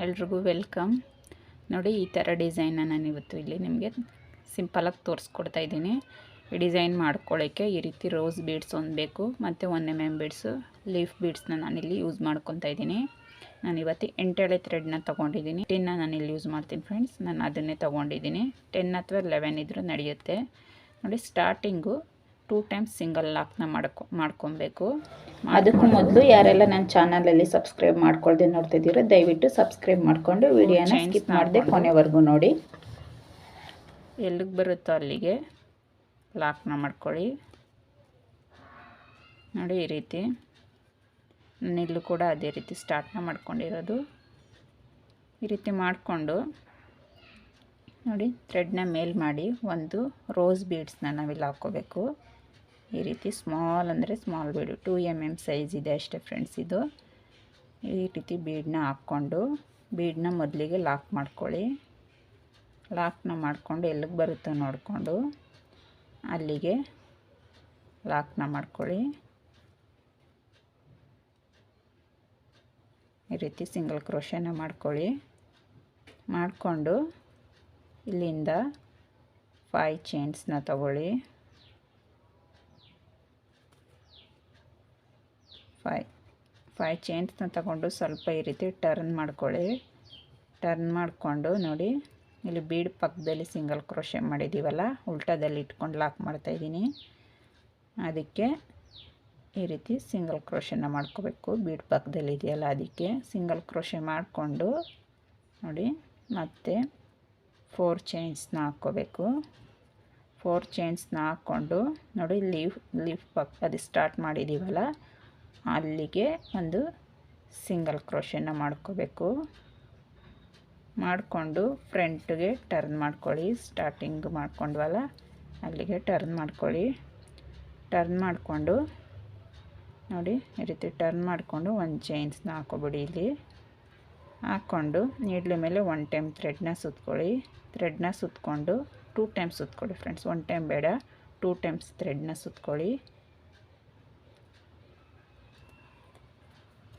ಎಲ್ರಿಗೂ ವೆಲ್ಕಮ್. ನೋಡಿ, ಈ ಥರ ಡಿಸೈನ್ನ ನಾನು ಇವತ್ತು ಇಲ್ಲಿ ನಿಮಗೆ ಸಿಂಪಲಾಗಿ ತೋರಿಸ್ಕೊಡ್ತಾ ಇದ್ದೀನಿ. ಈ ಡಿಸೈನ್ ಮಾಡ್ಕೊಳ್ಳೋಕ್ಕೆ ಈ ರೀತಿ ರೋಸ್ ಬೀಡ್ಸ್ ಒಂದು ಬೇಕು, ಮತ್ತು 1 mm ಬೀಡ್ಸು, ಲೀಫ್ ಬೀಡ್ಸ್ನ ನಾನಿಲ್ಲಿ ಯೂಸ್ ಮಾಡ್ಕೊತಾ ಇದ್ದೀನಿ. ನಾನು ಇವತ್ತು 8 ಎಳೆ ಥ್ರೆಡ್ನ ತೊಗೊಂಡಿದ್ದೀನಿ. 10ನ ನಾನಿಲ್ಲಿ ಯೂಸ್ ಮಾಡ್ತೀನಿ ಫ್ರೆಂಡ್ಸ್. ನಾನು ಅದನ್ನೇ ತೊಗೊಂಡಿದ್ದೀನಿ. 10 ಅಥವಾ 11 ಇದ್ರೂ ನಡೆಯುತ್ತೆ. ನೋಡಿ, ಸ್ಟಾರ್ಟಿಂಗು 2 ಟೈಮ್ಸ್ ಸಿಂಗಲ್ ಲಾಕ್ನ ಮಾಡ್ಕೊಬೇಕು. ಅದಕ್ಕೂ ಮೊದಲು ಯಾರೆಲ್ಲ ನನ್ನ ಚಾನಲಲ್ಲಿ ಸಬ್ಸ್ಕ್ರೈಬ್ ಮಾಡ್ಕೊಳ್ದೆ ನೋಡ್ತಿದ್ದೀರೋ ದಯವಿಟ್ಟು ಸಬ್ಸ್ಕ್ರೈಬ್ ಮಾಡಿಕೊಂಡು ವಿಡಿಯೋನ ಸ್ಕಿಪ್ ಮಾಡದೆ ಕೊನೆವರೆಗೂ ನೋಡಿ. ಎಲ್ಲಿಗೆ ಬರುತ್ತೋ ಅಲ್ಲಿಗೆ ಲಾಕ್ನ ಮಾಡ್ಕೊಳ್ಳಿ. ನೋಡಿ, ಈ ರೀತಿ ನಾನಿಲ್ಲೂ ಕೂಡ ಅದೇ ರೀತಿ ಸ್ಟಾರ್ಟ್ನ ಮಾಡ್ಕೊಂಡಿರೋದು. ಈ ರೀತಿ ಮಾಡಿಕೊಂಡು ನೋಡಿ, ಥ್ರೆಡ್ನ ಮೇಲ್ ಮಾಡಿ ಒಂದು ರೋಸ್ ಬೀಡ್ಸ್ನ ನಾವಿಲ್ಲಿ ಹಾಕ್ಕೋಬೇಕು. ಈ ರೀತಿ ಸ್ಮಾಲ್ ಅಂದರೆ ಸ್ಮಾಲ್ ಬೀಡು, 2 mm ಸೈಜ್ ಇದೆ ಅಷ್ಟೇ ಫ್ರೆಂಡ್ಸ್. ಇದು ಈ ರೀತಿ ಬೀಡನ್ನ ಹಾಕ್ಕೊಂಡು ಬೀಡನ್ನ ಮೊದಲಿಗೆ ಲಾಕ್ ಮಾಡ್ಕೊಳ್ಳಿ. ಲಾಕ್ನ ಮಾಡಿಕೊಂಡು ಎಲ್ಲಿಗೆ ಬರುತ್ತೋ ನೋಡಿಕೊಂಡು ಅಲ್ಲಿಗೆ ಲಾಕ್ನ ಮಾಡ್ಕೊಳ್ಳಿ. ಈ ರೀತಿ ಸಿಂಗಲ್ ಕ್ರೋಶನ ಮಾಡ್ಕೊಳ್ಳಿ. ಮಾಡಿಕೊಂಡು ಇಲ್ಲಿಂದ 5 ಚೈನ್ಸ್ನ ತಗೊಳ್ಳಿ. 5 ಚೈನ್ಸ್ನ ತಗೊಂಡು ಸ್ವಲ್ಪ ಈ ರೀತಿ ಟರ್ನ್ ಮಾಡ್ಕೊಳ್ಳಿ. ಟರ್ನ್ ಮಾಡಿಕೊಂಡು ನೋಡಿ, ಇಲ್ಲಿ ಬೀಡ್ ಪಕ್ಕದಲ್ಲಿ ಸಿಂಗಲ್ ಕ್ರೋಶೆ ಮಾಡಿದ್ದೀವಲ್ಲ, ಉಲ್ಟಾದಲ್ಲಿ ಇಟ್ಕೊಂಡು ಲಾಕ್ ಮಾಡ್ತಾಯಿದ್ದೀನಿ. ಅದಕ್ಕೆ ಈ ರೀತಿ ಸಿಂಗಲ್ ಕ್ರೋಶೆನ ಮಾಡ್ಕೋಬೇಕು. ಬೀಡ್ ಪಕ್ಕದಲ್ಲಿ ಇದೆಯಲ್ಲ, ಅದಕ್ಕೆ ಸಿಂಗಲ್ ಕ್ರೋಶೆ ಮಾಡಿಕೊಂಡು ನೋಡಿ, ಮತ್ತೆ 4 ಚೈನ್ಸ್ನ ಹಾಕ್ಕೋಬೇಕು. 4 ಚೈನ್ಸ್ನ ಹಾಕ್ಕೊಂಡು ನೋಡಿ, ಲೀಫ್ ಪಕ್ಕ ಅದು ಸ್ಟಾರ್ಟ್ ಮಾಡಿದ್ದೀವಲ್ಲ, ಅಲ್ಲಿಗೆ ಒಂದು ಸಿಂಗಲ್ ಕ್ರೋಶೆನ ಮಾಡ್ಕೋಬೇಕು. ಮಾಡಿಕೊಂಡು ಫ್ರಂಟ್ಗೆ ಟರ್ನ್ ಮಾಡ್ಕೊಳ್ಳಿ. ಸ್ಟಾರ್ಟಿಂಗ್ ಮಾಡ್ಕೊಂಡ್ವಲ್ಲ ಅಲ್ಲಿಗೆ ಟರ್ನ್ ಮಾಡ್ಕೊಳ್ಳಿ. ಟರ್ನ್ ಮಾಡಿಕೊಂಡು ನೋಡಿ, ಈ ರೀತಿ ಟರ್ನ್ ಮಾಡಿಕೊಂಡು 1 ಚೈನ್ಸ್ನ ಹಾಕೋಬಿಡಿ. ಇಲ್ಲಿ ಹಾಕ್ಕೊಂಡು ನೀಡ್ಲ ಮೇಲೆ 1 ಟೈಮ್ ಥ್ರೆಡ್ನ ಸುತ್ಕೊಳ್ಳಿ. ಥ್ರೆಡ್ನ ಸುತ್ಕೊಂಡು 2 ಟೈಮ್ಸ್ ಸುತ್ಕೊಳ್ಳಿ ಫ್ರೆಂಡ್ಸ್. 1 ಟೈಮ್ ಬೇಡ, 2 ಟೈಮ್ಸ್ ಥ್ರೆಡ್ನ ಸುತ್ಕೊಳ್ಳಿ.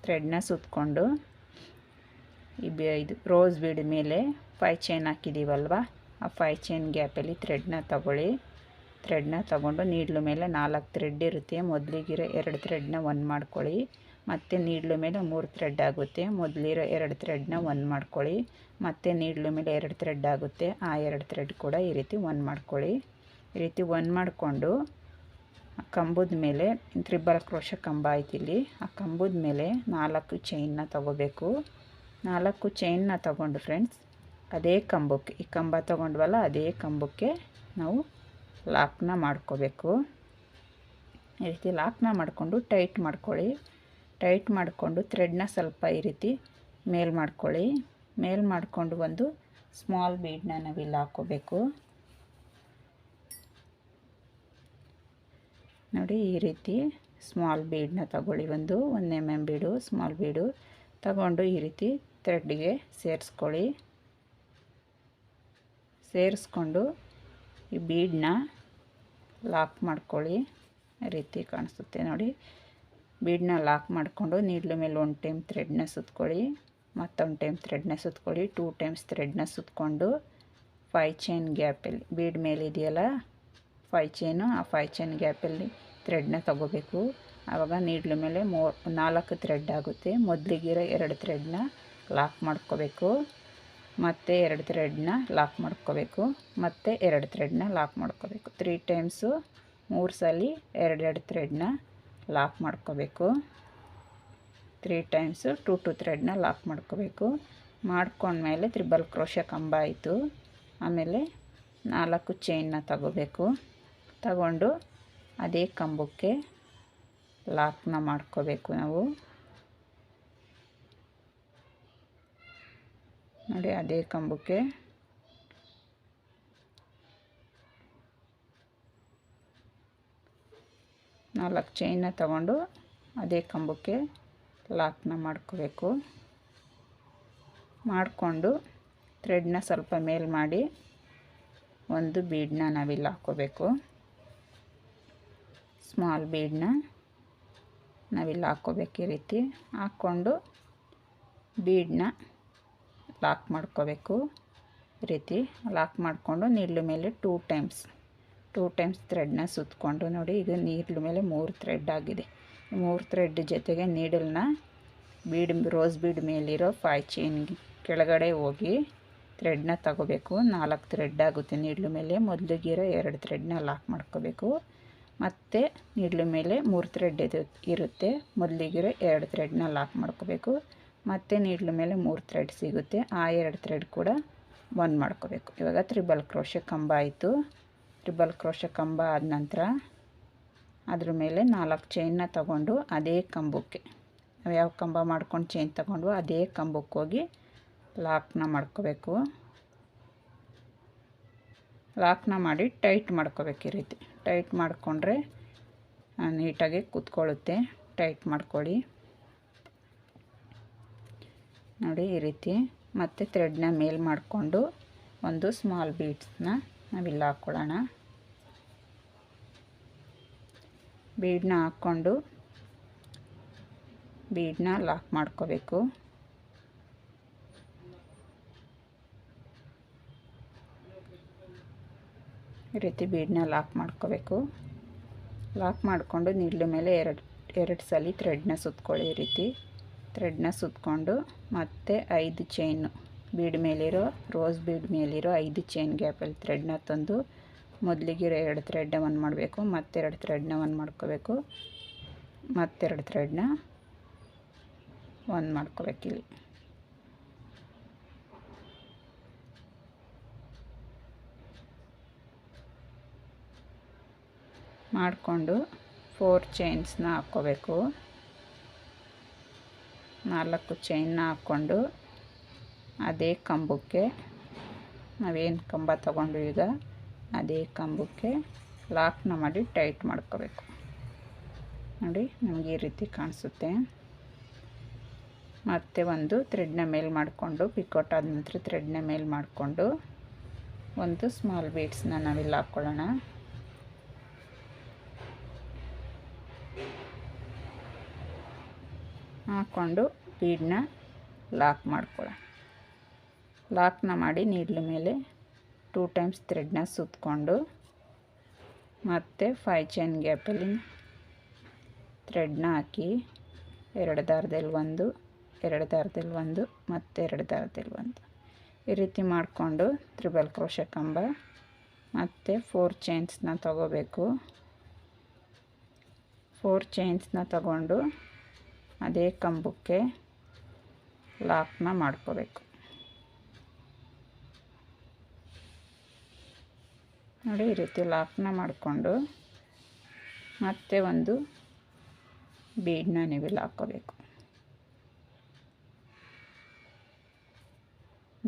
ಥ್ರೆಡ್ನ ಸುತ್ಕೊಂಡು ಇದು ರೋಸ್ ಬೀಡ್ ಮೇಲೆ 5 ಚೈನ್ ಹಾಕಿದ್ದೀವಲ್ವ, ಆ 5 ಚೈನ್ ಗ್ಯಾಪಲ್ಲಿ ಥ್ರೆಡ್ನ ತಗೊಳ್ಳಿ. ಥ್ರೆಡ್ನ ತಗೊಂಡು ನೀಡ್ಲು ಮೇಲೆ 4 ಥ್ರೆಡ್ ಇರುತ್ತೆ. ಮೊದಲಿಗಿರೋ 2 ಥ್ರೆಡ್ನ 1 ಮಾಡ್ಕೊಳ್ಳಿ. ಮತ್ತು ನೀಡ್ಲು ಮೇಲೆ 3 ಥ್ರೆಡ್ ಆಗುತ್ತೆ. ಮೊದಲಿರೋ 2 ಥ್ರೆಡ್ನ 1 ಮಾಡ್ಕೊಳ್ಳಿ. ಮತ್ತು ನೀಡ್ಲು ಮೇಲೆ 2 ಥ್ರೆಡ್ ಆಗುತ್ತೆ. ಆ 2 ಥ್ರೆಡ್ ಕೂಡ ಈ ರೀತಿ 1 ಮಾಡ್ಕೊಳ್ಳಿ. ಈ ರೀತಿ 1 ಮಾಡಿಕೊಂಡು ಕಂಬದ ಮೇಲೆ ತ್ರಿಬಲ್ ಕ್ರೋಶ ಕಂಬ ಆಯ್ತು ಇಲ್ಲಿ, ಆ ಕಂಬದ ಮೇಲೆ 4 ಚೈನ್ನ ತಗೋಬೇಕು. 4 ಚೈನ್ನ ತಗೊಂಡು ಫ್ರೆಂಡ್ಸ್ ಅದೇ ಕಂಬಕ್ಕೆ, ಈ ಕಂಬ ತಗೊಂಡ್ವಲ್ಲ ಅದೇ ಕಂಬಕ್ಕೆ ನಾವು ಲಾಕ್ನ ಮಾಡ್ಕೋಬೇಕು. ಈ ರೀತಿ ಲಾಕ್ನ ಮಾಡಿಕೊಂಡು ಟೈಟ್ ಮಾಡ್ಕೊಳ್ಳಿ. ಟೈಟ್ ಮಾಡಿಕೊಂಡು ಥ್ರೆಡ್ನ ಸ್ವಲ್ಪ ಈ ರೀತಿ ಮೇಲ್ ಮಾಡ್ಕೊಳ್ಳಿ. ಮೇಲ್ ಮಾಡಿಕೊಂಡು ಒಂದು ಸ್ಮಾಲ್ ಬೀಡನ್ನ ನಾವಿಲ್ಲಿ ಹಾಕ್ಕೋಬೇಕು. ನೋಡಿ, ಈ ರೀತಿ ಸ್ಮಾಲ್ ಬೀಡನ್ನ ತಗೊಳ್ಳಿ. 1 mm ಬೀಡು, ಸ್ಮಾಲ್ ಬೀಡು ತಗೊಂಡು ಈ ರೀತಿ ಥ್ರೆಡ್ಗೆ ಸೇರಿಸ್ಕೊಳ್ಳಿ. ಸೇರಿಸ್ಕೊಂಡು ಈ ಬೀಡನ್ನ ಲಾಕ್ ಮಾಡ್ಕೊಳ್ಳಿ. ಈ ರೀತಿ ಕಾಣಿಸುತ್ತೆ ನೋಡಿ. ಬೀಡನ್ನ ಲಾಕ್ ಮಾಡಿಕೊಂಡು ನೀಡ್ಲ ಮೇಲೆ 1 ಟೈಮ್ ಥ್ರೆಡ್ನ ಸುತ್ಕೊಳ್ಳಿ. ಮತ್ತೊಂದು ಟೈಮ್ ಥ್ರೆಡ್ನ ಸುತ್ಕೊಳ್ಳಿ. 2 ಟೈಮ್ಸ್ ಥ್ರೆಡ್ನ ಸುತ್ಕೊಂಡು 5 ಚೈನ್ ಗ್ಯಾಪಲ್ಲಿ ಬೀಡ್ ಮೇಲೆ ಇದೆಯಲ್ಲ 5 ಚೈನು, ಆ 5 ಚೈನ್ ಗ್ಯಾಪಲ್ಲಿ ಥ್ರೆಡ್ನ ತಗೋಬೇಕು. ಆವಾಗ ನೀಡ್ಲ ಮೇಲೆ 4 ಥ್ರೆಡ್ ಆಗುತ್ತೆ. ಮೊದಲಿಗಿರೋ 2 ಥ್ರೆಡ್ನ ಲಾಕ್ ಮಾಡ್ಕೋಬೇಕು. ಮತ್ತು 2 ಥ್ರೆಡ್ನ ಲಾಕ್ ಮಾಡ್ಕೋಬೇಕು. ಮತ್ತು 2 ಥ್ರೆಡ್ನ ಲಾಕ್ ಮಾಡ್ಕೋಬೇಕು. 3 ಟೈಮ್ಸು 3 ಸಲ 2 ಥ್ರೆಡ್ನ ಲಾಕ್ ಮಾಡ್ಕೋಬೇಕು. 3 ಟೈಮ್ಸು 2 ಥ್ರೆಡ್ನ ಲಾಕ್ ಮಾಡ್ಕೋಬೇಕು. ಮಾಡ್ಕೊಂಡ್ಮೇಲೆ ತ್ರಿಬಲ್ ಕ್ರೋಶ ಕಂಬ ಆಯಿತು. ಆಮೇಲೆ 4 ಚೈನ್ನ ತಗೋಬೇಕು. ತಗೊಂಡು ಅದೇ ಕಂಬಕ್ಕೆ ಲಾಕ್ನ ಮಾಡ್ಕೋಬೇಕು ನಾವು. ನೋಡಿ, ಅದೇ ಕಂಬಕ್ಕೆ ನಾಲ್ಕು ಚೈನ್ನ ತಗೊಂಡು ಅದೇ ಕಂಬಕ್ಕೆ ಲಾಕ್ನ ಮಾಡ್ಕೋಬೇಕು. ಮಾಡಿಕೊಂಡು ಥ್ರೆಡ್ನ ಸ್ವಲ್ಪ ಮೇಲ್ ಮಾಡಿ ಒಂದು ಬೀಡನ್ನ ನಾವಿಲ್ಲಿ ಹಾಕ್ಕೋಬೇಕು. ಸ್ಮಾಲ್ ಬೀಡನ್ನ ನಾವಿಲ್ಲಿ ಹಾಕ್ಕೋಬೇಕು. ಈ ರೀತಿ ಹಾಕ್ಕೊಂಡು ಬೀಡನ್ನ ಲಾಕ್ ಮಾಡ್ಕೋಬೇಕು. ಈ ರೀತಿ ಲಾಕ್ ಮಾಡಿಕೊಂಡು ನೀಡ್ಲ ಮೇಲೆ 2 ಟೈಮ್ಸ್ ಥ್ರೆಡ್ನ ಸುತ್ತಕೊಂಡು ನೋಡಿ, ಈಗ ನೀಡ್ಲ ಮೇಲೆ 3 ಥ್ರೆಡ್ ಆಗಿದೆ. 3 ಥ್ರೆಡ್ ಜೊತೆಗೆ ನೀಡಲ್ನ ರೋಸ್ ಬೀಡ್ ಮೇಲಿರೋ 5 ಚೈನ್ ಕೆಳಗಡೆ ಹೋಗಿ ಥ್ರೆಡ್ನ ತಗೋಬೇಕು. 4 ಥ್ರೆಡ್ ಆಗುತ್ತೆ ನೀಡ್ಲ ಮೇಲೆ. ಮೊದಲಿಗಿರೋ 2 ಥ್ರೆಡ್ನ ಲಾಕ್ ಮಾಡ್ಕೋಬೇಕು. ಮತ್ತು ನೀಡ್ಲ ಮೇಲೆ 3 ಥ್ರೆಡ್ ಇರುತ್ತೆ. ಮೊದಲಿಗಿರೋ 2 ಥ್ರೆಡ್ನ ಲಾಕ್ ಮಾಡ್ಕೋಬೇಕು. ಮತ್ತು ನೀಡ್ಲ ಮೇಲೆ 3 ಥ್ರೆಡ್ ಸಿಗುತ್ತೆ. ಆ 2 ಥ್ರೆಡ್ ಕೂಡ ಬಂದ್ ಮಾಡ್ಕೋಬೇಕು. ಇವಾಗ ತ್ರಿಬಲ್ ಕ್ರೋಶೆ ಕಂಬ ಆಯಿತು. ತ್ರಿಬಲ್ ಕ್ರೋಶೆ ಕಂಬ ಆದ ನಂತರ ಅದ್ರ ಮೇಲೆ 4 ಚೈನ್ನ ತಗೊಂಡು ಅದೇ ಕಂಬಕ್ಕೆ, ನಾವು ಯಾವ ಕಂಬ ಮಾಡ್ಕೊಂಡು ಚೈನ್ ತಗೊಂಡು ಅದೇ ಕಂಬಕ್ಕೆ ಹೋಗಿ ಲಾಕ್ನ ಮಾಡ್ಕೋಬೇಕು. ಲಾಕ್ನ ಮಾಡಿ ಟೈಟ್ ಮಾಡ್ಕೋಬೇಕು. ಈ ರೀತಿ ಟೈಟ್ ಮಾಡಿಕೊಂಡ್ರೆ ನೀಟಾಗಿ ಕೂತ್ಕೊಳ್ಳುತ್ತೆ. ಟೈಟ್ ಮಾಡ್ಕೊಳ್ಳಿ ನೋಡಿ ಈ ರೀತಿ. ಮತ್ತು ಥ್ರೆಡ್ನ ಮೇಲ್ ಮಾಡಿಕೊಂಡು ಒಂದು ಸ್ಮಾಲ್ ಬೀಡ್ಸ್ನ ನಾವಿಲ್ಲಿ ಹಾಕ್ಕೊಳ್ಳೋಣ. ಬೀಡನ್ನ ಹಾಕ್ಕೊಂಡು ಬೀಡನ್ನ ಲಾಕ್ ಮಾಡ್ಕೋಬೇಕು. ಈ ರೀತಿ ಬೀಡನ್ನ ಲಾಕ್ ಮಾಡ್ಕೋಬೇಕು. ಲಾಕ್ ಮಾಡಿಕೊಂಡು ನೀಡ್ಲ ಮೇಲೆ ಎರಡು ಸಲ ಥ್ರೆಡ್ನ ಸುತ್ಕೊಳ್ಳಿ. ಈ ರೀತಿ ಥ್ರೆಡ್ನ ಸುತ್ಕೊಂಡು ಮತ್ತೆ 5 ಚೈನು ಬೀಡ್ ಮೇಲಿರೋ ರೋಸ್ ಬೀಡ್ ಮೇಲಿರೋ 5 ಚೈನ್ ಗ್ಯಾಪಲ್ಲಿ ಥ್ರೆಡ್ನ ತಂದು ಮೊದಲಿಗಿರೋ 2 ಥ್ರೆಡ್ನ ಒಂದು ಮಾಡಬೇಕು. ಮತ್ತೆರಡು ಥ್ರೆಡ್ನ ಒಂದು ಮಾಡ್ಕೋಬೇಕು. ಮತ್ತೆರಡು ಥ್ರೆಡ್ನ ಒಂದು ಮಾಡ್ಕೋಬೇಕಿಲ್ಲಿ. ಮಾಡಿಕೊಂಡು 4 ಚೈನ್ಸ್ನ ಹಾಕ್ಕೋಬೇಕು. 4 ಚೈನ್ನ ಹಾಕ್ಕೊಂಡು ಅದೇ ಕಂಬಕ್ಕೆ, ನಾವೇನು ಕಂಬ ತಗೊಂಡು ಈಗ ಅದೇ ಕಂಬಕ್ಕೆ ಲಾಕ್ನ ಮಾಡಿ ಟೈಟ್ ಮಾಡ್ಕೋಬೇಕು. ನೋಡಿ ನಮಗೆ ಈ ರೀತಿ ಕಾಣಿಸುತ್ತೆ. ಮತ್ತೆ ಒಂದು ಥ್ರೆಡ್ನ ಮೇಲೆ ಮಾಡಿಕೊಂಡು ಪಿಕೋಟ್ ಆದ ನಂತರ ಥ್ರೆಡ್ನ ಮೇಲೆ ಮಾಡಿಕೊಂಡು ಒಂದು ಸ್ಮಾಲ್ ಬೀಡ್ಸ್ನ ನಾವಿಲ್ಲಿ ಹಾಕ್ಕೊಳ್ಳೋಣ. ಹಾಕ್ಕೊಂಡು ಬೀಡನ್ನ ಲಾಕ್ ಮಾಡ್ಕೊಳ್ಳೋಣ. ಲಾಕ್ನ ಮಾಡಿ ನೀಡ್ಲ ಮೇಲೆ 2 ಟೈಮ್ಸ್ ಥ್ರೆಡ್ನ ಸುತ್ತಕೊಂಡು ಮತ್ತು 5 ಚೈನ್ ಗ್ಯಾಪಲ್ಲಿ ಥ್ರೆಡ್ನ ಹಾಕಿ 2 ದಾರದಲ್ಲಿ ಒಂದು, 2 ದಾರದಲ್ಲಿ ಒಂದು, ಮತ್ತು 2 ದಾರದಲ್ಲಿ ಒಂದು, ಈ ರೀತಿ ಮಾಡಿಕೊಂಡು ತ್ರಿಬಲ್ ಕ್ರೋಶೆ ಕಂಬ ಮತ್ತು 4 ಚೈನ್ಸ್ನ ತಗೋಬೇಕು. 4 ಚೈನ್ಸ್ನ ತಗೊಂಡು ಅದೇ ಕಂಬಕ್ಕೆ ಲಾಕ್ನ ಮಾಡ್ಕೋಬೇಕು. ನೋಡಿ ಈ ರೀತಿ ಲಾಕ್ನ ಮಾಡಿಕೊಂಡು ಮತ್ತೆ ಒಂದು ಬೀಡನ್ನ ನೀವಿಲ್ಲಿ ಹಾಕ್ಕೋಬೇಕು.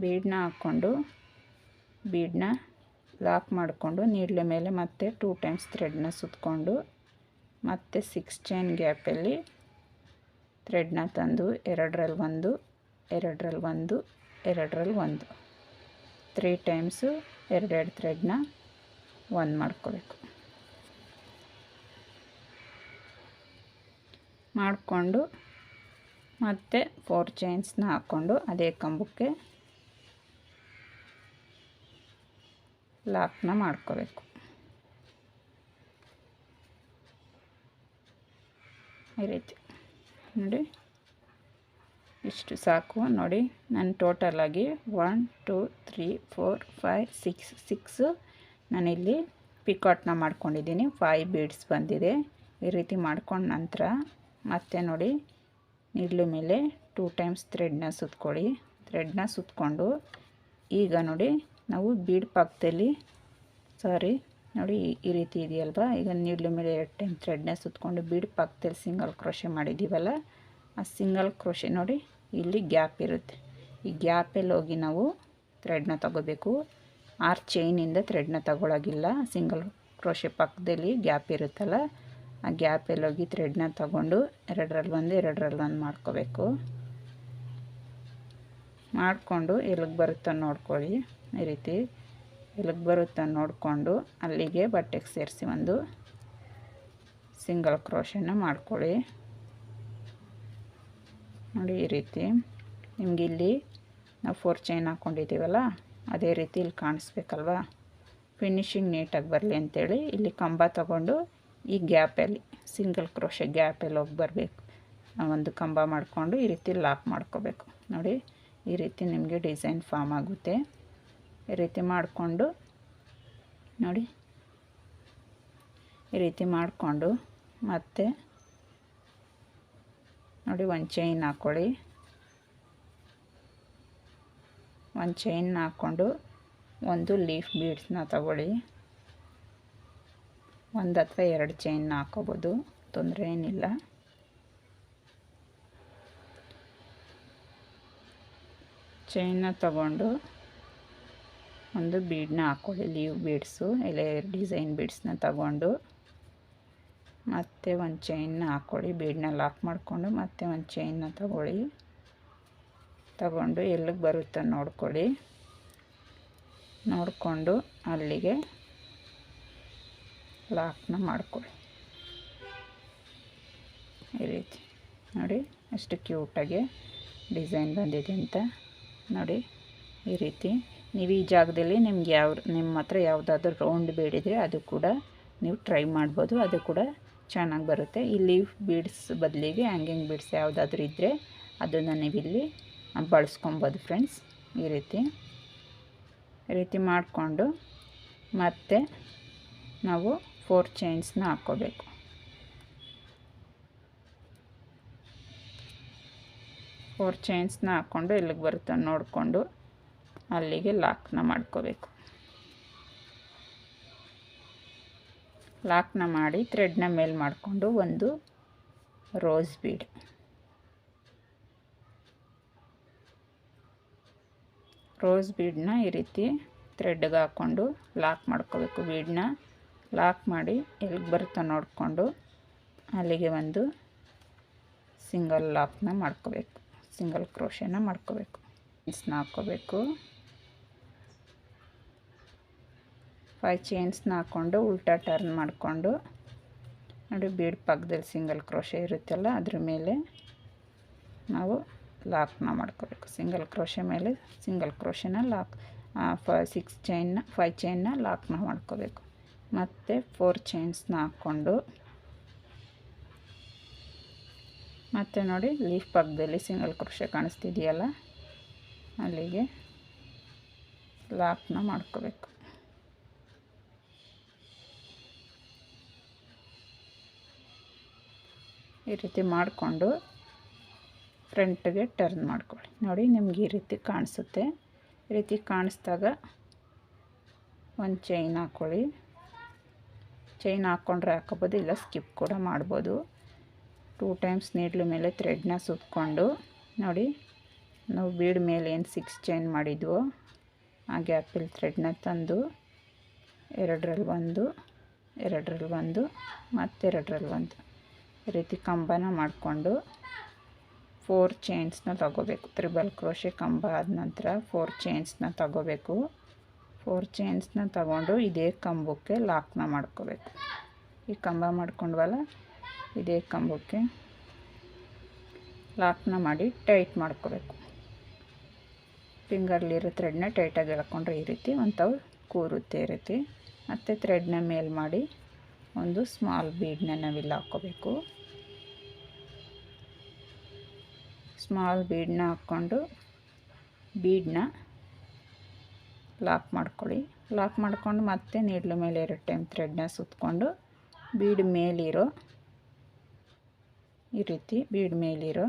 ಬೀಡನ್ನ ಹಾಕ್ಕೊಂಡು ಬೀಡನ್ನ ಲಾಕ್ ಮಾಡಿಕೊಂಡು ನೀಡ್ಲ ಮೇಲೆ ಮತ್ತೆ 2 ಟೈಮ್ಸ್ ಥ್ರೆಡ್ನ ಸುತ್ತಕೊಂಡು ಮತ್ತು 6 ಚೈನ್ ಗ್ಯಾಪಲ್ಲಿ ಥ್ರೆಡ್ನ ತಂದು 2ರಲ್ಲಿ ಒಂದು, 2ರಲ್ಲಿ ಒಂದು, 2ರಲ್ಲಿ ಒಂದು, 3 ಟೈಮ್ಸು 2 ಥ್ರೆಡ್ನ ಒಂದು ಮಾಡ್ಕೋಬೇಕು. ಮಾಡಿಕೊಂಡು ಮತ್ತೆ 4 ಚೈನ್ಸ್ನ ಹಾಕ್ಕೊಂಡು ಅದೇ ಕಂಬಕ್ಕೆ ಲಾಕ್ನ ಮಾಡ್ಕೋಬೇಕು. ಈ ರೀತಿ ನೋಡಿ ಇಷ್ಟು ಸಾಕು. ನೋಡಿ ನಾನು ಟೋಟಲಾಗಿ 1 2 3 4 5 6 ನಾನಿಲ್ಲಿ ಪಿಕಾಟ್ನ ಮಾಡ್ಕೊಂಡಿದ್ದೀನಿ. 5 ಬೀಡ್ಸ್ ಬಂದಿದೆ. ಈ ರೀತಿ ಮಾಡ್ಕೊಂಡ ನಂತರ ಮತ್ತೆ ನೋಡಿ ನೀಡ್ಲ ಮೇಲೆ 2 ಟೈಮ್ಸ್ ಥ್ರೆಡ್ನ ಸುತ್ಕೊಳ್ಳಿ. ಥ್ರೆಡ್ನ ಸುತ್ಕೊಂಡು ಈಗ ನೋಡಿ ನಾವು ಬೀಡ್ ಪಕ್ಕದಲ್ಲಿ ನೋಡಿ ಈ ರೀತಿ ಇದೆಯಲ್ವ, ಈಗ ನೀಡ್ಲ ಮೇಲೆ 2 ಟೈಮ್ ಥ್ರೆಡ್ನ ಸುತ್ಕೊಂಡು ಬೀಡ್ ಪಕ್ಕದಲ್ಲಿ ಸಿಂಗಲ್ ಕ್ರೋಶೆ ಮಾಡಿದ್ದೀವಲ್ಲ, ಆ ಸಿಂಗಲ್ ಕ್ರೋಶೆ ನೋಡಿ ಇಲ್ಲಿ ಗ್ಯಾಪ್ ಇರುತ್ತೆ. ಈ ಗ್ಯಾಪಲ್ಲಿ ಹೋಗಿ ನಾವು ಥ್ರೆಡ್ನ ತಗೋಬೇಕು. 6 ಚೈನಿಂದ ಥ್ರೆಡ್ನ ತಗೊಳಗಿಲ್ಲ. ಸಿಂಗಲ್ ಕ್ರೋಶೆ ಪಕ್ಕದಲ್ಲಿ ಗ್ಯಾಪ್ ಇರುತ್ತಲ್ಲ, ಆ ಗ್ಯಾಪಲ್ಲಿ ಹೋಗಿ ಥ್ರೆಡ್ನ ತಗೊಂಡು 2ರಲ್ಲಿ ಒಂದು, 2ರಲ್ಲಿ ಒಂದು ಮಾಡ್ಕೋಬೇಕು. ಮಾಡಿಕೊಂಡು ಎಲ್ಲಿಗೆ ಬರುತ್ತೋ ನೋಡ್ಕೊಳ್ಳಿ. ಈ ರೀತಿ ಎಲ್ಲಿಗೆ ಬರುತ್ತೋ ನೋಡಿಕೊಂಡು ಅಲ್ಲಿಗೆ ಬಟ್ಟೆಗೆ ಸೇರಿಸಿ ಒಂದು ಸಿಂಗಲ್ ಕ್ರೋಶೆನ ಮಾಡ್ಕೊಳ್ಳಿ. ನೋಡಿ ಈ ರೀತಿ ನಿಮಗಿಲ್ಲಿ ನಾವು 4 ಚೈನ್ ಹಾಕ್ಕೊಂಡಿದ್ದೀವಲ್ಲ ಅದೇ ರೀತಿ ಇಲ್ಲಿ ಕಾಣಿಸ್ಬೇಕಲ್ವ. ಫಿನಿಶಿಂಗ್ ನೀಟಾಗಿ ಬರಲಿ ಅಂಥೇಳಿ ಇಲ್ಲಿ ಕಂಬ ತಗೊಂಡು ಈ ಗ್ಯಾಪಲ್ಲಿ ಸಿಂಗಲ್ ಕ್ರೋಶೆ ಗ್ಯಾಪಲ್ಲಿ ಹೋಗಿ ಬರಬೇಕು. ಒಂದು ಕಂಬ ಮಾಡಿಕೊಂಡು ಈ ರೀತಿ ಲಾಕ್ ಮಾಡ್ಕೋಬೇಕು. ನೋಡಿ ಈ ರೀತಿ ನಿಮಗೆ ಡಿಸೈನ್ ಫಾರ್ಮ್ ಆಗುತ್ತೆ. ಈ ರೀತಿ ಮಾಡಿಕೊಂಡು ನೋಡಿ ಈ ರೀತಿ ಮಾಡಿಕೊಂಡು ಮತ್ತೆ ನೋಡಿ ಒಂದು ಚೈನ್ ಹಾಕ್ಕೊಳ್ಳಿ. ಒಂದು ಚೈನ್ ಹಾಕ್ಕೊಂಡು ಒಂದು ಲೀಫ್ ಬೀಡ್ಸ್ನ ತಗೊಳ್ಳಿ. ಒಂದು ಅಥವಾ 2 ಚೈನ್ ಹಾಕೋಬೋದು, ತೊಂದರೆ ಏನಿಲ್ಲ. ಚೈನ್ನ ತಗೊಂಡು ಒಂದು ಬೀಡನ್ನ ಹಾಕ್ಕೊಳ್ಳಿ, ಲೀವ್ ಬೀಡ್ಸು ಎಲೆ ಡಿಸೈನ್ ಬೀಡ್ಸ್ನ ತಗೊಂಡು ಮತ್ತೆ ಒಂದು ಚೈನ್ನ ಹಾಕ್ಕೊಳ್ಳಿ. ಬೀಡನ್ನ ಲಾಕ್ ಮಾಡಿಕೊಂಡು ಮತ್ತೆ ಒಂದು ಚೈನ್ನ ತಗೊಂಡು ಎಲ್ಲಿಗೆ ಬರುತ್ತೋ ನೋಡ್ಕೊಳ್ಳಿ. ನೋಡಿಕೊಂಡು ಅಲ್ಲಿಗೆ ಲಾಕ್ನ ಮಾಡ್ಕೊಳ್ಳಿ. ಈ ರೀತಿ ನೋಡಿ ಎಷ್ಟು ಕ್ಯೂಟಾಗಿ ಡಿಸೈನ್ ಬಂದಿದೆ ಅಂತ ನೋಡಿ. ಈ ರೀತಿ ನೀವು ಈ ಜಾಗದಲ್ಲಿ ನಿಮ್ಮ ಹತ್ರ ಯಾವುದಾದ್ರೂ ರೌಂಡ್ ಬೇಡಿದರೆ ಅದು ಕೂಡ ನೀವು ಟ್ರೈ ಮಾಡ್ಬೋದು, ಅದು ಕೂಡ ಚೆನ್ನಾಗಿ ಬರುತ್ತೆ. ಈ ಲೀಫ್ ಬೀಡ್ಸ್ ಬದಲಿಗೆ ಹ್ಯಾಂಗಿಂಗ್ ಬೀಡ್ಸ್ ಯಾವುದಾದ್ರೂ ಇದ್ದರೆ ಅದನ್ನು ನೀವಿಲ್ಲಿ ಬಳಸ್ಕೊಬೋದು ಫ್ರೆಂಡ್ಸ್. ಈ ರೀತಿ ಮಾಡಿಕೊಂಡು ಮತ್ತೆ ನಾವು 4 ಚೈನ್ಸ್ನ ಹಾಕ್ಕೋಬೇಕು. 4 ಚೈನ್ಸ್ನ ಹಾಕ್ಕೊಂಡು ಎಲ್ಲಿಗೆ ಬರುತ್ತೆ ನೋಡಿಕೊಂಡು ಅಲ್ಲಿಗೆ ಲಾಕ್ನ ಮಾಡ್ಕೋಬೇಕು. ಲಾಕ್ನ ಮಾಡಿ ಥ್ರೆಡ್ನ ಮೇಲೆ ಮಾಡಿಕೊಂಡು ಒಂದು ರೋಸ್ ಬೀಡನ್ನ ಈ ರೀತಿ ಥ್ರೆಡ್ಗೆ ಹಾಕ್ಕೊಂಡು ಲಾಕ್ ಮಾಡ್ಕೋಬೇಕು. ಬೀಡನ್ನ ಲಾಕ್ ಮಾಡಿ ಎಲ್ಲಿಗೆ ಬರುತ್ತೋ ನೋಡಿಕೊಂಡು ಅಲ್ಲಿಗೆ ಒಂದು ಸಿಂಗಲ್ ಲಾಕ್ನ ಮಾಡ್ಕೋಬೇಕು, ಸಿಂಗಲ್ ಕ್ರೋಶೆನ ಮಾಡ್ಕೋಬೇಕು. ಚೈನ್ಸ್ನ ಹಾಕ್ಕೋಬೇಕು. 5 ಚೈನ್ಸ್ನ ಹಾಕ್ಕೊಂಡು ಉಲ್ಟಾ ಟರ್ನ್ ಮಾಡಿಕೊಂಡು ನೋಡಿ ಬೀಡ್ ಪಕ್ಕದಲ್ಲಿ ಸಿಂಗಲ್ ಕ್ರೋಶೆ ಇರುತ್ತಲ್ಲ ಅದ್ರ ಮೇಲೆ ನಾವು ಲಾಕ್ನ ಮಾಡ್ಕೋಬೇಕು. ಸಿಂಗಲ್ ಕ್ರೋಶೆ ಮೇಲೆ ಸಿಂಗಲ್ ಕ್ರೋಶೆನ ಲಾಕ್ 5 ಚೈನ್ನ ಲಾಕ್ನ ಮಾಡ್ಕೋಬೇಕು. ಮತ್ತು 4 ಚೈನ್ಸ್ನ ಹಾಕ್ಕೊಂಡು ಮತ್ತು ನೋಡಿ ಲೀಫ್ ಪಕ್ಕದಲ್ಲಿ ಸಿಂಗಲ್ ಕ್ರೋಶೆ ಕಾಣಿಸ್ತಿದೆಯಲ್ಲ ಅಲ್ಲಿಗೆ ಲಾಕ್ನ ಮಾಡ್ಕೋಬೇಕು. ಈ ರೀತಿ ಮಾಡಿಕೊಂಡು ಫ್ರಂಟ್ಗೆ ಟರ್ನ್ ಮಾಡ್ಕೊಳ್ಳಿ. ನೋಡಿ ನಿಮ್ಗೆ ಈ ರೀತಿ ಕಾಣಿಸುತ್ತೆ. ಈ ರೀತಿ ಕಾಣಿಸ್ದಾಗ ಒಂದು ಚೈನ್ ಹಾಕ್ಕೊಳ್ಳಿ. ಚೈನ್ ಹಾಕ್ಕೊಂಡ್ರೆ ಹಾಕೋಬೋದು, ಇಲ್ಲ ಸ್ಕಿಪ್ ಕೂಡ ಮಾಡ್ಬೋದು. 2 ಟೈಮ್ಸ್ ನೀಡ್ಲು ಮೇಲೆ ಥ್ರೆಡ್ನ ಸುತ್ತಕೊಂಡು ನೋಡಿ ನಾವು ಬೀಡ್ ಮೇಲೆ ಏನು 6 ಚೈನ್ ಮಾಡಿದ್ವೋ ಆ ಗ್ಯಾಪಲ್ಲಿ ಥ್ರೆಡ್ನ ತಂದು 2ರಲ್ಲಿ 1 2ರಲ್ಲಿ 1 ಮತ್ತು 2ರಲ್ಲಿ 1 ಈ ರೀತಿ ಕಂಬನ ಮಾಡಿಕೊಂಡು 4 ಚೈನ್ಸ್ನ ತಗೋಬೇಕು. ತ್ರಿಬಲ್ ಕ್ರೋಶೆ ಕಂಬ ಆದ ನಂತರ 4 ಚೈನ್ಸ್ನ ತಗೋಬೇಕು. 4 ಚೈನ್ಸ್ನ ತಗೊಂಡು ಇದೇ ಕಂಬಕ್ಕೆ ಲಾಕ್ನ ಮಾಡ್ಕೋಬೇಕು. ಈ ಕಂಬ ಮಾಡ್ಕೊಂಡ್ವಲ್ಲ ಇದೇ ಕಂಬಕ್ಕೆ ಲಾಕ್ನ ಮಾಡಿ ಟೈಟ್ ಮಾಡ್ಕೋಬೇಕು. ಫಿಂಗರ್ಲಿರೋ ಥ್ರೆಡ್ನ ಟೈಟಾಗಿ ಎಳ್ಕೊಂಡ್ರೆ ಈ ರೀತಿ ಒಂಥವು ಕೂರುತ್ತೆ. ಈ ರೀತಿ ಮತ್ತು ಥ್ರೆಡ್ನ ಮೇಲೆ ಮಾಡಿ ಒಂದು ಸ್ಮಾಲ್ ಬೀಡನ್ನ ನಾವಿಲ್ಲಿ ಹಾಕ್ಕೋಬೇಕು. ಸ್ಮಾಲ್ ಬೀಡನ್ನ ಹಾಕ್ಕೊಂಡು ಬೀಡನ್ನ ಲಾಕ್ ಮಾಡ್ಕೊಳ್ಳಿ. ಲಾಕ್ ಮಾಡ್ಕೊಂಡು ಮತ್ತೆ ನೀಡ್ಲು ಮೇಲೆ 2 ಟೈಮ್ ಥ್ರೆಡ್ನ ಸುತ್ತಕೊಂಡು ಬೀಡ್ ಮೇಲಿರೋ ಈ ರೀತಿ ಬೀಡ್ ಮೇಲಿರೋ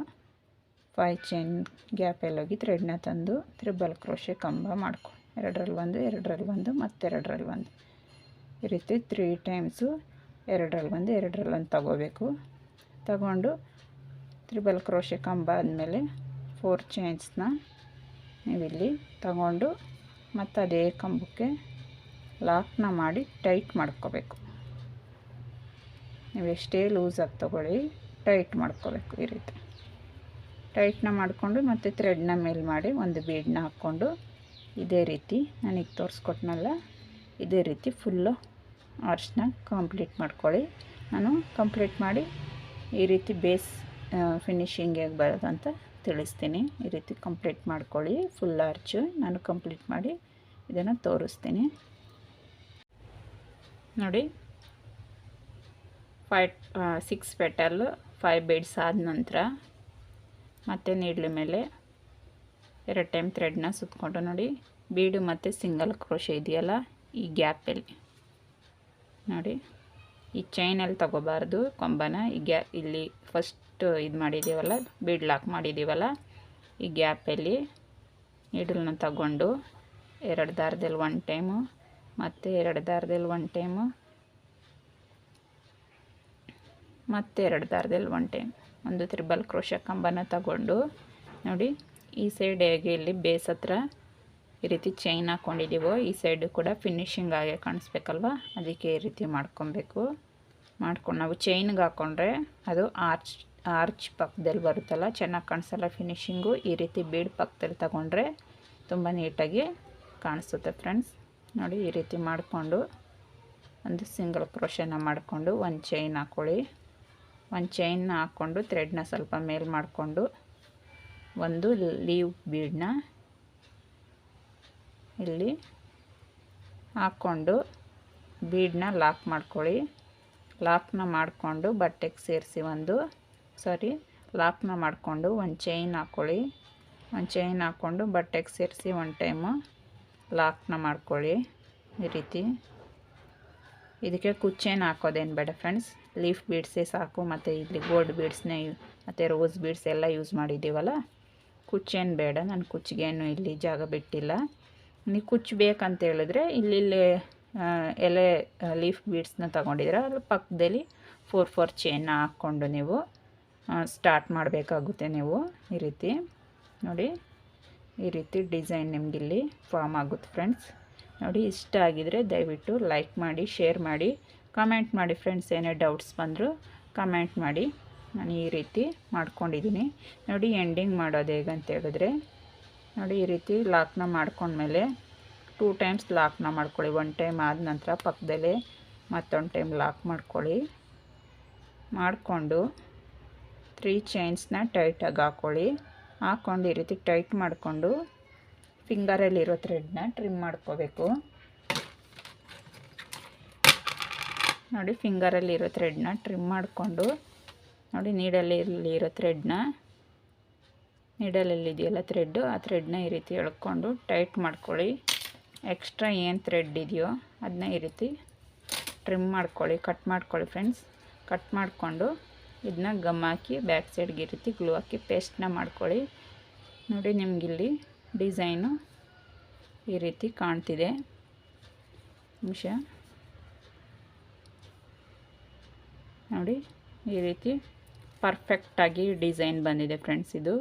5 ಚೈನ್ ಗ್ಯಾಪಲ್ಲಿ ಹೋಗಿ ಥ್ರೆಡ್ನ ತಂದು ತ್ರಿಬಲ್ ಕ್ರೋಶೆ ಕಂಬ ಮಾಡ್ಕೊಳ್ಳಿ. 2ರಲ್ಲಿ 1 2ರಲ್ಲಿ 1 ಮತ್ತು 2ರಲ್ಲಿ 1 ಈ ರೀತಿ 3 ಟೈಮ್ಸು 2ರಲ್ಲಿ 1 2ರಲ್ಲಿ 1 ತಗೋಬೇಕು. ತಗೊಂಡು ತ್ರಿಬಲ್ ಕ್ರೋಶೆ ಕಂಬ ಆದಮೇಲೆ 4 ಚೈನ್ಸ್ನ ನೀವಿಲ್ಲಿ ತಗೊಂಡು ಮತ್ತು ಅದೇ ಕಂಬಕ್ಕೆ ಲಾಕ್ನ ಮಾಡಿ ಟೈಟ್ ಮಾಡ್ಕೋಬೇಕು. ನೀವು ಎಷ್ಟೇ ಲೂಸಾಗಿ ತಗೊಳ್ಳಿ ಟೈಟ್ ಮಾಡ್ಕೋಬೇಕು. ಈ ರೀತಿ ಟೈಟ್ನ ಮಾಡಿಕೊಂಡು ಮತ್ತು ಥ್ರೆಡ್ನ ಮೇಲೆ ಮಾಡಿ ಒಂದು ಬೀಡನ್ನ ಹಾಕ್ಕೊಂಡು ಇದೇ ರೀತಿ ನನಗೆ ತೋರಿಸ್ಕೊಟ್ನಲ್ಲ ಇದೇ ರೀತಿ ಫುಲ್ಲು ಆರ್ಚ್ನ ಕಂಪ್ಲೀಟ್ ಮಾಡ್ಕೊಳ್ಳಿ. ನಾನು ಕಂಪ್ಲೀಟ್ ಮಾಡಿ ಈ ರೀತಿ ಬೇಸ್ ಫಿನಿಶಿಂಗ್ ಹೇಗೆ ಬರೋದು ಅಂತ ತಿಳಿಸ್ತೀನಿ. ಈ ರೀತಿ ಕಂಪ್ಲೀಟ್ ಮಾಡ್ಕೊಳ್ಳಿ. ಫುಲ್ ಆರ್ಚು ನಾನು ಕಂಪ್ಲೀಟ್ ಮಾಡಿ ಇದನ್ನು ತೋರಿಸ್ತೀನಿ ನೋಡಿ. 6 ಪೆಟಲ್ 5 ಬೀಡ್ಸ್ ಆದ ನಂತರ ಮತ್ತೆ ನೀಡ್ಲ ಮೇಲೆ 2 ಟೈಮ್ ಥ್ರೆಡ್ನ ಸುತ್ತಕೊಂಡು ನೋಡಿ, ಬೀಡು ಮತ್ತು ಸಿಂಗಲ್ ಕ್ರೋಶೆ ಇದೆಯಲ್ಲ ಈ ಗ್ಯಾಪಲ್ಲಿ ನೋಡಿ, ಈ ಚೈನಲ್ಲಿ ತಗೋಬಾರ್ದು ಕೊಂಬನ. ಈ ಇಲ್ಲಿ ಫಸ್ಟ್ ಇದು ಮಾಡಿದ್ದೀವಲ್ಲ, ಬೀಡ್ ಲಾಕ್ ಮಾಡಿದ್ದೀವಲ್ಲ, ಈ ಗ್ಯಾಪಲ್ಲಿ ನೀಡಲ್ನ ತಗೊಂಡು 2 ದಾರದಲ್ಲಿ 1 ಟೈಮು ಮತ್ತು 2 ದಾರದಲ್ಲಿ 1 ಟೈಮು ಮತ್ತು 2 ದಾರದಲ್ಲಿ 1 ಟೈಮ್ ಒಂದು ತ್ರಿಬಲ್ ಕ್ರೋಶ ಕಂಬನ ತಗೊಂಡು ನೋಡಿ, ಈ ಸೈಡ್ ಹೇಗೆ ಇಲ್ಲಿ ಬೇಸ್ ಹತ್ರ ಈ ರೀತಿ ಚೈನ್ ಹಾಕ್ಕೊಂಡಿದ್ದೀವೋ ಈ ಸೈಡು ಕೂಡ ಫಿನಿಶಿಂಗ್ ಆಗೇ ಕಾಣಿಸ್ಬೇಕಲ್ವ, ಅದಕ್ಕೆ ಈ ರೀತಿ ಮಾಡ್ಕೊಬೇಕು. ಮಾಡ್ಕೊಂಡು ನಾವು ಚೈನ್ಗೆ ಹಾಕ್ಕೊಂಡ್ರೆ ಅದು ಆರ್ಚ್ ಪಕ್ಕದಲ್ಲಿ ಬರುತ್ತಲ್ಲ, ಚೆನ್ನಾಗಿ ಕಾಣಿಸಲ್ಲ ಫಿನಿಶಿಂಗು. ಈ ರೀತಿ ಬೀಡ್ ಪಕ್ಕದಲ್ಲಿ ತಗೊಂಡ್ರೆ ತುಂಬ ನೀಟಾಗಿ ಕಾಣಿಸುತ್ತೆ ಫ್ರೆಂಡ್ಸ್. ನೋಡಿ ಈ ರೀತಿ ಮಾಡಿಕೊಂಡು ಒಂದು ಸಿಂಗಲ್ ಕ್ರೋಶನ ಮಾಡಿಕೊಂಡು ಒಂದು ಚೈನ್ ಹಾಕ್ಕೊಳ್ಳಿ. ಒಂದು ಚೈನ್ನ ಹಾಕ್ಕೊಂಡು ಥ್ರೆಡ್ನ ಸ್ವಲ್ಪ ಮೇಲೆ ಮಾಡಿಕೊಂಡು ಒಂದು ಲೀವ್ ಬೀಡನ್ನ ಇಲ್ಲಿ ಹಾಕ್ಕೊಂಡು ಬೀಡನ್ನ ಲಾಕ್ ಮಾಡ್ಕೊಳ್ಳಿ. ಲಾಕ್ನ ಮಾಡಿಕೊಂಡು ಬಟ್ಟೆಗೆ ಸೇರಿಸಿ ಲಾಕ್ನ ಮಾಡಿಕೊಂಡು ಒಂದು ಚೈನ್ ಹಾಕ್ಕೊಳ್ಳಿ. ಒಂದು ಚೈನ್ ಹಾಕ್ಕೊಂಡು ಬಟ್ಟೆಗೆ ಸೇರಿಸಿ 1 ಟೈಮು ಲಾಕ್ನ ಮಾಡ್ಕೊಳ್ಳಿ. ಈ ರೀತಿ ಇದಕ್ಕೆ ಕುಚ್ಚೇನು ಹಾಕೋದೇನು ಬೇಡ ಫ್ರೆಂಡ್ಸ್, ಲೀಫ್ ಬೀಡ್ಸೇ ಸಾಕು. ಮತ್ತು ಇಲ್ಲಿ ಗೋಲ್ಡ್ ಬೀಡ್ಸ್ನೇ ಮತ್ತು ರೋಸ್ ಬೀಡ್ಸ್ ಎಲ್ಲ ಯೂಸ್ ಮಾಡಿದ್ದೀವಲ್ಲ, ಕುಚ್ಚೇನು ಬೇಡ. ನಾನು ಕುಚ್ಚಿಗೇನು ಇಲ್ಲಿ ಜಾಗ ಬಿಟ್ಟಿಲ್ಲ. ನೀವು ಕುಚ್ಚು ಬೇಕಂತ ಹೇಳಿದ್ರೆ ಇಲ್ಲಿ ಎಲೆ ಲೀಫ್ ಬೀಡ್ಸ್ನ ತೊಗೊಂಡಿದ್ರೆ ಅಲ್ಲಿ ಪಕ್ಕದಲ್ಲಿ 4 ಚೈನ್ನ ಹಾಕ್ಕೊಂಡು ನೀವು ಸ್ಟಾರ್ಟ್ ಮಾಡಬೇಕಾಗುತ್ತೆ. ನೀವು ಈ ರೀತಿ ನೋಡಿ, ಈ ರೀತಿ ಡಿಸೈನ್ ನಿಮಗಿಲ್ಲಿ ಫಾರ್ಮ್ ಆಗುತ್ತೆ ಫ್ರೆಂಡ್ಸ್. ನೋಡಿ, ಇಷ್ಟ ಆಗಿದರೆ ದಯವಿಟ್ಟು ಲೈಕ್ ಮಾಡಿ, ಶೇರ್ ಮಾಡಿ, ಕಮೆಂಟ್ ಮಾಡಿ ಫ್ರೆಂಡ್ಸ್. ಏನೇ ಡೌಟ್ಸ್ ಬಂದರೂ ಕಮೆಂಟ್ ಮಾಡಿ. ನಾನು ಈ ರೀತಿ ಮಾಡ್ಕೊಂಡಿದ್ದೀನಿ ನೋಡಿ. ಎಂಡಿಂಗ್ ಮಾಡೋದು ಹೇಗಂತ ಹೇಳಿದ್ರೆ ನೋಡಿ, ಈ ರೀತಿ ಲಾಕ್ನ ಮಾಡ್ಕೊಂಡ್ಮೇಲೆ 2 ಟೈಮ್ಸ್ ಲಾಕ್ನ ಮಾಡ್ಕೊಳ್ಳಿ. 1 ಟೈಮ್ ಆದ ನಂತರ ಪಕ್ಕದಲ್ಲೇ ಮತ್ತೊಂದು ಟೈಮ್ ಲಾಕ್ ಮಾಡ್ಕೊಳ್ಳಿ. ಮಾಡಿಕೊಂಡು 3 ಚೈನ್ಸ್ನ ಟೈಟಾಗಿ ಹಾಕ್ಕೊಳ್ಳಿ. ಹಾಕ್ಕೊಂಡು ಈ ರೀತಿ ಟೈಟ್ ಮಾಡಿಕೊಂಡು ಫಿಂಗರಲ್ಲಿರೋ ಥ್ರೆಡ್ನ ಟ್ರಿಮ್ ಮಾಡ್ಕೋಬೇಕು ನೋಡಿ. ಫಿಂಗರಲ್ಲಿರೋ ಥ್ರೆಡ್ನ ಟ್ರಿಮ್ ಮಾಡಿಕೊಂಡು ನೋಡಿ, ನೀಡಲ್ಲಿರೋ ಥ್ರೆಡ್ನ ನೀಡಲಲ್ಲಿದೆಯಲ್ಲ ಥ್ರೆಡ್ಡು, ಆ ಥ್ರೆಡ್ನ ಈ ರೀತಿ ಎಳ್ಕೊಂಡು ಟೈಟ್ ಮಾಡ್ಕೊಳ್ಳಿ. ಎಕ್ಸ್ಟ್ರಾ ಏನು ಥ್ರೆಡ್ ಇದೆಯೋ ಅದನ್ನ ಈ ರೀತಿ ಟ್ರಿಮ್ ಮಾಡ್ಕೊಳ್ಳಿ, ಕಟ್ ಮಾಡ್ಕೊಳ್ಳಿ ಫ್ರೆಂಡ್ಸ್. ಕಟ್ ಮಾಡಿಕೊಂಡು ಇದನ್ನ ಗಮ್ ಹಾಕಿ ಬ್ಯಾಕ್ ಸೈಡ್ಗೆ ಈ ರೀತಿ ಗ್ಲೂ ಹಾಕಿ ಪೇಸ್ಟ್ನ ಮಾಡ್ಕೊಳ್ಳಿ. ನೋಡಿ, ನಿಮಗಿಲ್ಲಿ ಡಿಸೈನು ಈ ರೀತಿ ಕಾಣ್ತಿದೆ. ನಿಮಿಷ ನೋಡಿ, ಈ ರೀತಿ ಪರ್ಫೆಕ್ಟಾಗಿ ಡಿಸೈನ್ ಬಂದಿದೆ ಫ್ರೆಂಡ್ಸ್. ಇದು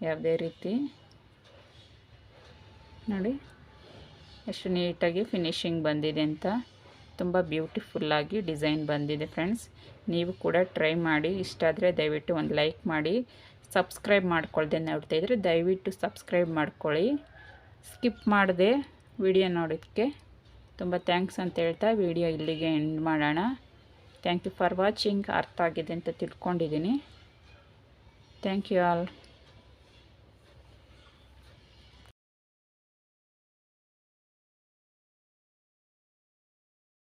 ಯಾವುದೇ ರೀತಿ ನೋಡಿ ಎಷ್ಟು ನೀಟಾಗಿ ಫಿನಿಶಿಂಗ್ ಬಂದಿದೆ ಅಂತ. ತುಂಬ ಬ್ಯೂಟಿಫುಲ್ಲಾಗಿ ಡಿಸೈನ್ ಬಂದಿದೆ ಫ್ರೆಂಡ್ಸ್. ನೀವು ಕೂಡ ಟ್ರೈ ಮಾಡಿ. ಇಷ್ಟ ಆದರೆ ದಯವಿಟ್ಟು ಒಂದು ಲೈಕ್ ಮಾಡಿ. ಸಬ್ಸ್ಕ್ರೈಬ್ ಮಾಡ್ಕೊಳ್ದೆ ನೋಡ್ತಾಯಿದ್ರೆ ದಯವಿಟ್ಟು ಸಬ್ಸ್ಕ್ರೈಬ್ ಮಾಡ್ಕೊಳ್ಳಿ. ಸ್ಕಿಪ್ ಮಾಡದೆ ವಿಡಿಯೋ ನೋಡೋದಕ್ಕೆ ತುಂಬ ಥ್ಯಾಂಕ್ಸ್ ಅಂತ ಹೇಳ್ತಾ ವಿಡಿಯೋ ಇಲ್ಲಿಗೆ ಎಂಡ್ ಮಾಡೋಣ. Thank you for watching. ಅರ್ಥ ಆಗಿದೆ ಅಂತ ತಿಳ್ಕೊಂಡಿದ್ದೀನಿ. Thank you all.